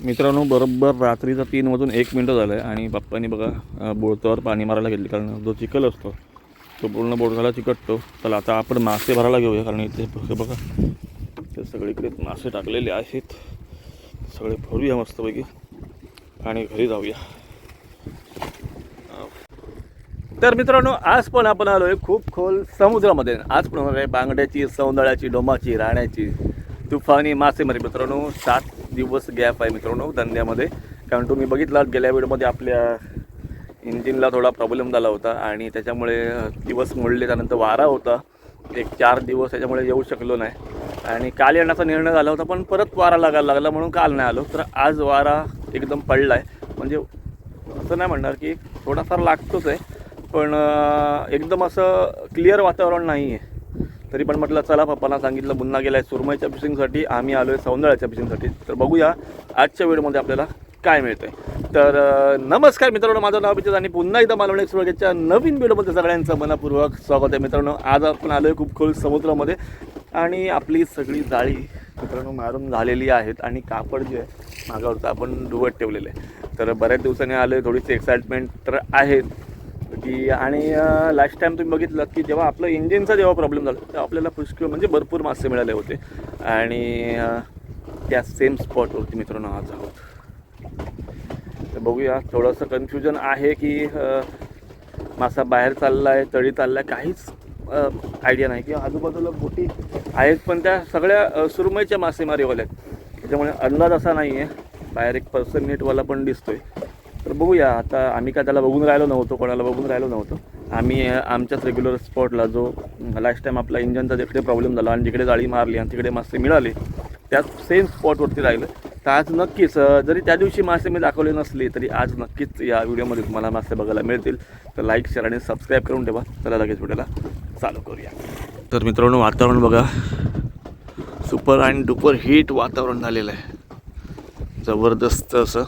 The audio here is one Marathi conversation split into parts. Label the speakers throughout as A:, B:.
A: मित्रांनो, बरोबर रात्रीचा 3:01 झालं आहे आणि पप्पांनी बघा बोटवर पाणी मारायला घेतले, कारण जो चिखल असतो तो पूर्ण बोटला चिकटतो. चला आता आपण मासे भरायला घेऊया, कारण इथे बघा ते सगळीकडे मासे टाकलेले आहेत. सगळे भरूया मस्तपैकी आणि घरी जाऊया. तर मित्रांनो, आज पण आपण आलो आहे खूप खोल समुद्रामध्ये. आज पण होणार आहे बांगड्याची, सौंदळ्याची, डोमाची, राण्याची तुफानी मासेमारी. मित्रांनो, 7 दिवस गॅप आहे मित्रांनो धंद्यामध्ये, कारण तुम्ही बघितलात गेल्या व्हिडिओमध्ये आपल्या इंजिनला थोडा प्रॉब्लेम झाला होता आणि त्याच्यामुळे दिवस मोडले. त्यानंतर वारा होता एक 4 दिवस, त्याच्यामुळे येऊ शकलो नाही आणि काल येण्याचा निर्णय झाला होता, पण परत वारा लागायला लागला म्हणून काल नाही आलो. तर आज वारा एकदम पडला आहे, म्हणजे असं नाही म्हणणार की थोडाफार लागतोच आहे, पण एकदम असं क्लिअर वातावरण नाही आहे. तरी पण म्हटलं चला, पप्पांना सांगितलं, पुन्हा गेला आहे सुरमईच्या फिशिंगसाठी, आम्ही आलो आहे सौंदळ्याच्या फिशिंगसाठी. तर बघूया आजच्या व्हिडिओमध्ये आपल्याला काय मिळतं आहे. तर नमस्कार मित्रांनो, माझं नाव अभिजित आणि पुन्हा एकदा मालवणी सुरगेच्या नवीन व्हिडिओमध्ये सगळ्यांचं मनपूर्वक स्वागत आहे. मित्रांनो, आज आपण आलो आहे खूप खोल समुद्रामध्ये आणि आपली सगळी जाळी मित्रांनो मारून झालेली आहेत आणि कापड जे आहे मागावरचं आपण धुवत ठेवलेलं आहे. तर बऱ्याच दिवसांनी आलो आहे, थोडीशी एक्साइटमेंट तर आहेत की. आणि लास्ट टाईम तुम्ही बघितलं की जेव्हा आपलं इंजिनचा जेव्हा प्रॉब्लेम झाला तेव्हा आपल्याला पुष्कळ म्हणजे भरपूर मासे मिळाले होते आणि त्या सेम स्पॉटवरती मित्रांनो आज आहोत. तर बघूया, थोडंसं कन्फ्युजन आहे की मासा बाहेर चालला आहे, तळी चालला आहे, काहीच आयडिया नाही. की आजूबाजूला बोटी आहेत पण त्या सगळ्या सुरमईच्या मासेमारीवाल्या आहेत, त्याच्यामुळे अंदाज असा नाही आहे. बाहेर एक पर्सन नेटवाला पण दिसतो आहे. तर बघूया आता. आम्ही काय त्याला बघून राहिलो नव्हतो, कोणाला बघून राहिलो नव्हतो. आम्ही आमच्याच रेग्युलर स्पॉटला, जो लास्ट टाईम आपला इंजनचा जिकडे प्रॉब्लेम झाला आणि जिकडे जाळी मारली आणि तिकडे मासे मिळाले त्याच सेम स्पॉटवरती राहिलं. तर आज नक्कीच, जरी त्या दिवशी मासे मी दाखवले नसले तरी आज नक्कीच या व्हिडिओमध्ये तुम्हाला मासे बघायला मिळतील. तर लाईक, शेअर आणि सबस्क्राईब करून ठेवा. चला लगेच व्हिडिओला चालू करूया. तर मित्रांनो, वातावरण बघा, सुपर आणि डुपर हीट वातावरण झालेलं आहे, जबरदस्त असं.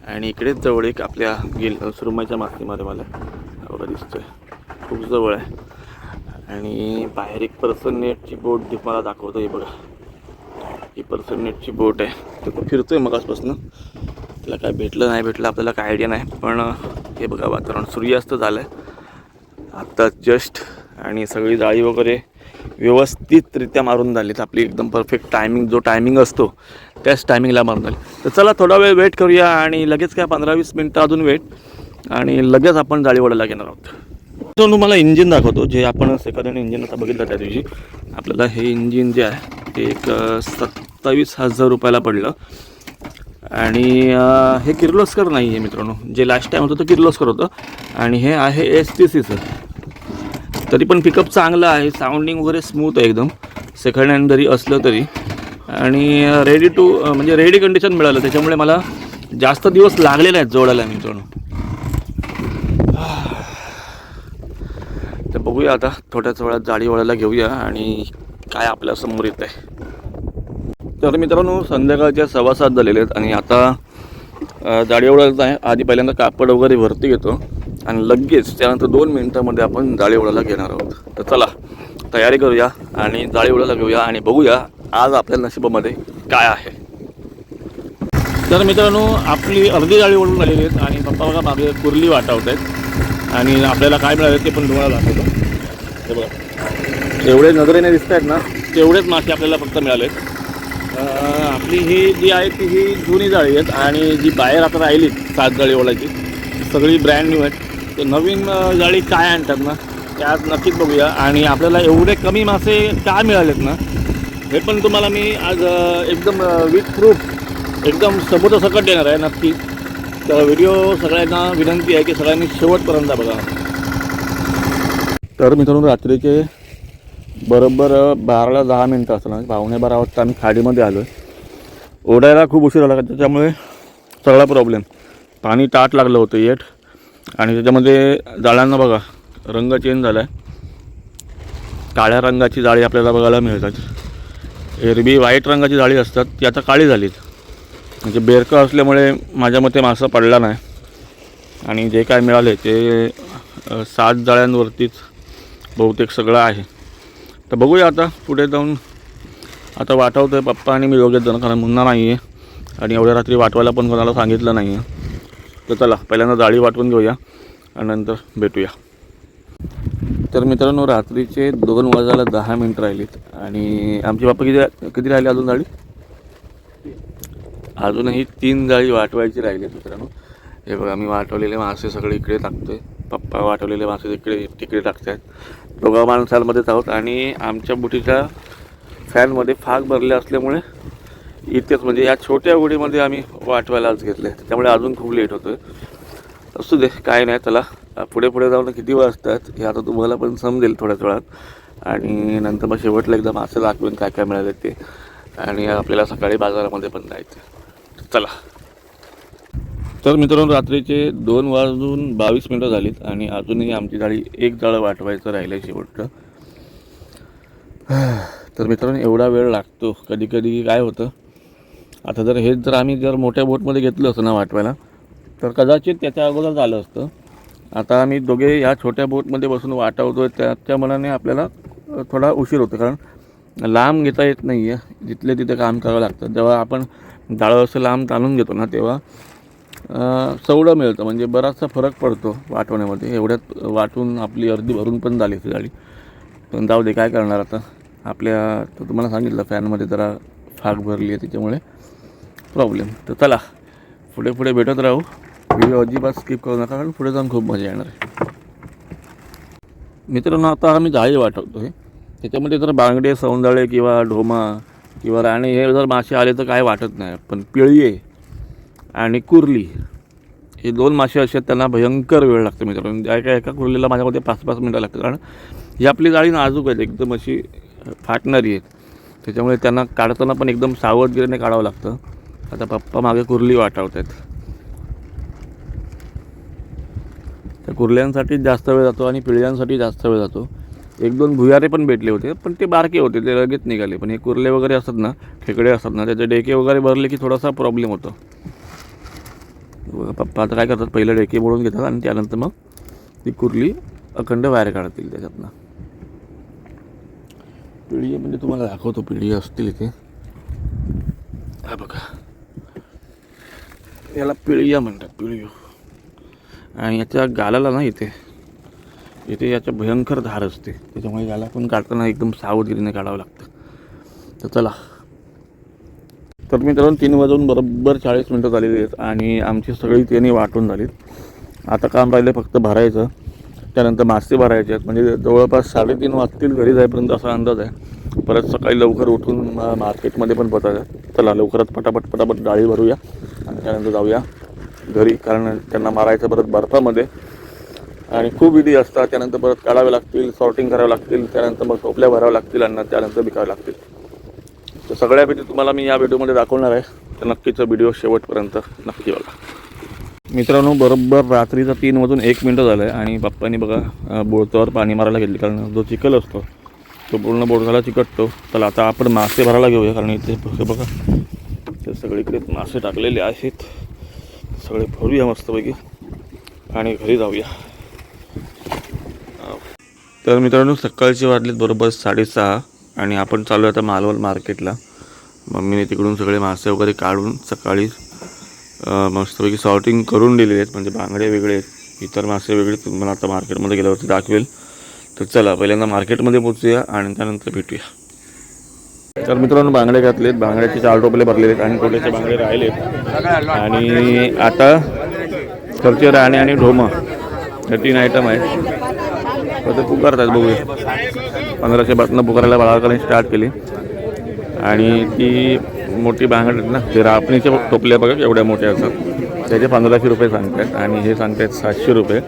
A: आणि इकडेच जवळ एक आपल्या सुरमईच्या मासेमारीवाला एवढा दिसतोय, खूप जवळ आहे. आणि बाहेर एक पर्सन नेटची बोट मला दाखवतो. हे बघा, ही पर्सन नेटची बोट आहे. तर तो फिरतोय मगासपासून. त्याला काय भेटलं नाही भेटलं आपल्याला काय आयडिया नाही, पण हे बघा वातावरण सूर्यास्त झालं आहे आत्ता जस्ट, आणि सगळी जाळी वगैरे व्यवस्थितरित्या मारून झालीत आपली, एकदम परफेक्ट टायमिंग, जो टायमिंग असतो त्याच टायमिंगला मारून झाली. तर चला थोडा वेळ वेट करूया आणि लगेच काय 15-20 मिनटं अजून वेट, आणि लगेच आपण जाळी वडायला घेणार आहोत. तर तुम्हाला इंजिन दाखवतो, जे आपण सेकंड हँड इंजिन आता बघितलं त्या दिवशी. आपल्याला हे इंजिन जे आहे ते एक 27,000 रुपयाला पडलं. आणि हे किर्लोस्कर नाही आहे मित्रांनो, जे लास्ट टाईम होतं ते किर्लोस्कर होतं आणि हे आहे STCचं. तरी पण पिकअप चांगलं आहे, साऊंडिंग वगैरे स्मूथ आहे एकदम, सेकंड हँड जरी असलं तरी. आणि रेडी टू म्हणजे रेडी कंडिशन मिळालं, त्याच्यामुळे मला जास्त दिवस लागले नाहीत जोडायला मित्रांनो. तर बघूया आता, थोड्याच वेळात जाळी वळायला घेऊया आणि काय आपल्या समोर येत आहे. तर मित्रांनो, संध्याकाळच्या 7:15 झालेले आहेत आणि आता जाळी वळायचं आहे. आधी पहिल्यांदा कापड वगैरे भरती घेतो आणि लगेच त्यानंतर 2 मिनिटांमध्ये आपण जाळी वळायला घेणार आहोत. तर चला तयारी करूया आणि जाळी वळायला घेऊया आणि बघूया आज आपल्या नशिबामध्ये काय आहे. तर मित्रांनो, आपली अर्धी जाळी वळून आलेली आहेत आणि पप्पा बघा मागे कुर्ली वाटावत आहेत आणि आपल्याला काय मिळाले ते पण तुम्हाला दाखवतो. हे बघा, एवढे नजरेने दिसत आहेत ना, तेवढेच मासे आपल्याला फक्त मिळाले. आपली ही जी आहे ती ही जुनी जाळी आहेत आणि जी बाहेर आता राहिली 7 जाळी वळायची सगळी ब्रँड न्यू आहेत. तर नवीन जाळी काय आणतात ना त्यात नक्कीच बघूया. आणि आपल्याला एवढे कमी मासे काय मिळालेत ना हे पण तुम्हाला मी आज एकदम विथ प्रूफ एकदम सबूतसकट देणार आहे नक्की. तर व्हिडिओ सगळ्यांना विनंती आहे की सगळ्यांनी शेवटपर्यंत बघा. तर मित्रांनो, रात्रीचे बरोबर 12:10 असताना 11:15 वाजता आम्ही खाडीमध्ये आलो आहे. ओढायला खूप उशीर झाला, त्याच्यामुळे सगळा प्रॉब्लेम, पाणी ताट लागलं होतं येट, आणि त्याच्यामध्ये जाळ्यांना बघा रंग चेंज झाला आहे. काळ्या रंगाची जाळी आपल्याला बघायला मिळतात. एरवी व्हाईट रंगाची जाळी असतात ती आता काळी झालीत, म्हणजे बेरकं असल्यामुळे माझ्या मते मासा पडला नाही. आणि जे काय मिळाले ते 7 जाळ्यांवरतीच बहुतेक सगळं आहे. तर बघूया आता पुढे जाऊन. आता वाटावतं आहे पप्पा आणि मी दोघेच जण, कारण मुन्ना नाही आहे आणि एवढ्या रात्री वाटवायला पण कोणाला सांगितलं नाही आहे. तर चला पहिल्यांदा जाळी वाटवून घेऊया आणि नंतर भेटूया. तर मित्रांनो रात्रीचे 2 वाजायला 10 मिनिट राहिलीत आणि आमचे बाप्पा किती राहिले अजून जाळी? अजूनही 3 जाळी वाटवायची राहिली मित्रांनो. हे बघा मी वाटवलेले मासे सगळे इकडे टाकतोय, पप्पा वाटवलेले मासे तिकडे टाकतात. दोघा माणसांमध्येच आहोत आणि आमच्या बुटीच्या फॅनमध्ये फाग भरले असल्यामुळे इथेच म्हणजे या छोट्या गुडीमध्ये आम्ही वाटवायलाच घेतले, त्यामुळे अजून खूप लेट होतोय. असू दे काय नाही, चला पुढे जाऊन किती वाजतात हे आता तुम्हाला पण समजेल थोड्याच वेळात आणि नंतर मग शेवटला एकदा मासे दाखवून काय काय मिळाले ते आणि आपल्याला सकाळी बाजारामध्ये पण जायचं. चला. तर मित्रांनो रात्रीचे 2 वाजून 22 मिनिटं झालीत आणि अजूनही आमची जाळी एक जाळं वाटवायचं राहिलं आहे शेवटचं. तर मित्रांनो एवढा वेळ लागतो. कधी कधी काय होतं, आता जर आम्ही मोठ्या बोटमध्ये घेतलं असतं ना वाटवायला तर कदाचित त्याच्या अगोदर झालं असतं. आता आम्ही दोघे ह्या छोट्या बोटमध्ये बसून वाटवतो त्याच्या मनाने आपल्याला थोडा उशीर होतो, कारण लांब घेता येत नाही आहे, जिथले तिथे काम करावं लागतं. जेव्हा आपण जाळं असं लांब ताणून घेतो ना तेव्हा सवडं मिळतं, म्हणजे बराचसा फरक पडतो वाटवण्यामध्ये. एवढ्यात वाटून आपली अर्धी भरून पण झाली ती गाडी. पण जाऊ दे काय करणार आता, आपल्या तर तुम्हाला सांगितलं फॅनमध्ये जरा फाग भरली आहे त्याच्यामुळे प्रॉब्लेम. तर चला पुढे भेटत राहू. व्हिडिओ अजिबात स्किप करू नका, कारण पुढे जाऊन खूप मजा येणार आहे. मित्रांनो आता आम्ही जाळी वाटवतो आहे, त्याच्यामध्ये जर बांगडे, सौंदाळे किंवा ढोमा किंवा राणे हे जर मासे आले तर काय वाटत नाही, पण पिळये आणि कुर्ली हे 2 मासे असे आहेत त्यांना भयंकर वेळ लागतो मित्रांनो. एका कुर्लीला माझ्यामध्ये 5-5 मिनटं लागतात, कारण ही आपली जाळी नाजूक आहे, एकदम अशी फाटणारी आहेत, त्याच्यामुळे त्यांना काढताना पण एकदम सावधगिरीने काढावं लागतं. आता पप्पा मागे कुर्ली वाटवत आहेत. त्या कुर्ल्यांसाठी जास्त वेळ जातो आणि पिळ्यांसाठी जास्त वेळ जातो. 1-2 भुयारे पण भेटले होते, पण ते बारके होते, ते लगेच निघाले. पण हे कुर्ले वगैरे असतात ना, खेकडे असतात ना, त्याचे डेके वगैरे भरले की थोडासा प्रॉब्लेम होतो. पप्पा आता काय करतात, पहिलं डेके मोडून घेतात आणि त्यानंतर मग ती कुर्ली अखंड बाहेर काढतील त्याच्यातनं. पिळी म्हणजे तुम्हाला दाखवतो, पिळी असतील इथे, हा बघा याला पिळिया म्हणतात, पिळियो. आणि याच्या गालाला ना इथे याच्या भयंकर धार असते, त्याच्यामुळे गाला पण काढताना एकदम सावधगिरीने काढावं लागतं. तर चला. तर मित्रांनो 3 वाजून बरोबर 40 मिनटं झालेली आहेत आणि आमची सगळी त्यांनी वाटून झालीत. आता काम राहिलं फक्त भरायचं, त्यानंतर मासे भरायचे आहेत. म्हणजे जवळपास 3:30 वाजतील घरी जाईपर्यंत असा अंदाज आहे. परत सकाळी लवकर उठून मार्केटमध्ये पण पोचायचं. चला लवकरात पटापट डाळी भरूया आणि त्यानंतर जाऊया घरी, कारण त्यांना मारायचं परत बर्फामध्ये आणि खूप विधी असतात. त्यानंतर परत काढावे लागतील, सॉर्टिंग करावे लागतील, त्यानंतर मग टोपल्या भराव्या लागतील आणि त्यानंतर विकावे लागतील. तर सगळ्या भीती तुम्हाला मी या व्हिडिओमध्ये दाखवणार आहे, तर नक्कीच व्हिडिओ शेवटपर्यंत नक्की बघा. मित्रांनो बरोबर रात्रीचा 3 वाजून 1 मिनिटं झालं आहे आणि पप्पांनी बघा बोटवर पाणी मारायला घेतली, कारण जो चिखल असतो तो पूर्ण बोटला चिकटतो. चला आता आपण मासे भरायला घेऊया, कारण इथे बघा ते सगळीकडे मासे टाकलेले आहेत. सगळे भरूया मस्तपैकी आणि घरी जाऊया. तर मित्रांनो सकाळची वाजलीत बरोबर 6:30 आणि आपण चालू आता मालवण मार्केटला. मम्मीने तिकडून सगळे मासे वगैरे काढून सकाळी मस्तपैकी सॉर्टिंग करून दिलेले आहेत, म्हणजे बांगडे वेगळे आहेत, इतर मासे वेगळे. तुम्हाला आता मार्केटमध्ये गेल्यावरती दाखवेल. तर चला पहिल्यांदा मार्केटमध्ये पोचूया आणि त्यानंतर भेटूया. तर मित्रांनो बांगडे घातलेत, बांगड्याचे 4 टोपले भरलेले आहेत आणि टोट्याचे बांगडे राहिलेत. आणि आता खर्चे राणे आणि ढोमा हे 3 आयटम आहेत. तर ते पुकारतात, बघूया. 1500 बातनं पुकारायला बाळाकडे स्टार्ट केली. आणि ती मोठी बांगड ना, ते रापणीचे टोपल्या बघा एवढ्या मोठ्या असतात, त्याचे 1500 रुपये सांगतात आणि हे सांगतात 700 रुपये.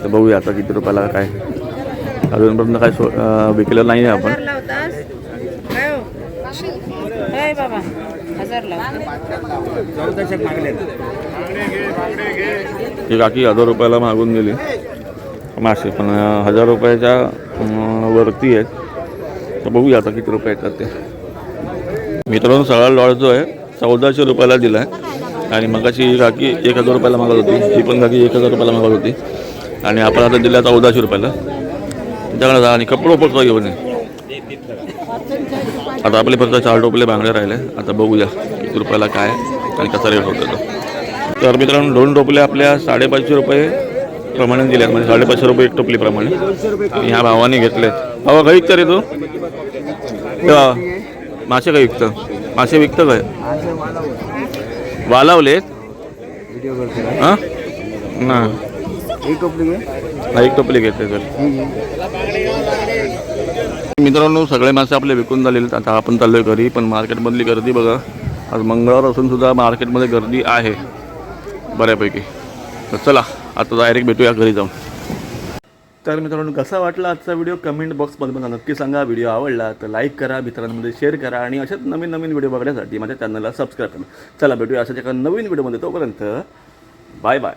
A: तर बघूया आता किती रुपयाला काय. अजूनपर्यंत काय विकलेलं नाही आहे आपण. ही काकी 1000 रुपयाला मागून गेली मासे, पण 1000 रुपयाच्या वरती आहेत. तर बघूया आता किती रुपये येतात ते. मित्रांनो सगळा लॉट जो आहे 1400 रुपयाला दिला आहे आणि मगाशी काकी 1000 रुपयाला मागत होती, ही पण काकी 1000 रुपयाला मागत होती आणि आपण आता दिला 1400 रुपयाला. त्याच्याकडे जा आणि कपडे पोचवा घेऊन ये. आता आपले फक्त 4 टोपले बांगडे राहिले. आता बघूया किती रुपयाला काय आणि कसा रेट होतो तो. तर मित्रांनो 2 टोपले आपल्या 550 रुपये प्रमाणे दिले, म्हणजे 550 रुपये एक टोपलीप्रमाणे. आणि ह्या भावाने घेतले. भावा काही विकतं रे तू? मासे काही विकतं? मासे विकतं काय? वालावलेत हां ना, एक टोपली घेते तर. मित्रांनो सगळे मासे आपले विकून झालेले. आता आपण चाललोय घरी. पण मार्केटमधली गर्दी बघा, आज मंगळवार असून सुद्धा मार्केटमध्ये गर्दी आहे बऱ्यापैकी. तर चला आता डायरेक्ट भेटूया घरी जाऊन. तर मित्रांनो कसा वाटला आजचा व्हिडिओ कमेंट बॉक्समध्ये मला नक्की सांगा. व्हिडिओ आवडला तर लाईक करा, मित्रांमध्ये शेअर करा आणि अशाच नवीन नवीन व्हिडिओ बघण्यासाठी माझ्या चॅनलला सबस्क्राईब करा. चला भेटूया अशाच एका नवीन व्हिडिओमध्ये. तोपर्यंत बाय बाय.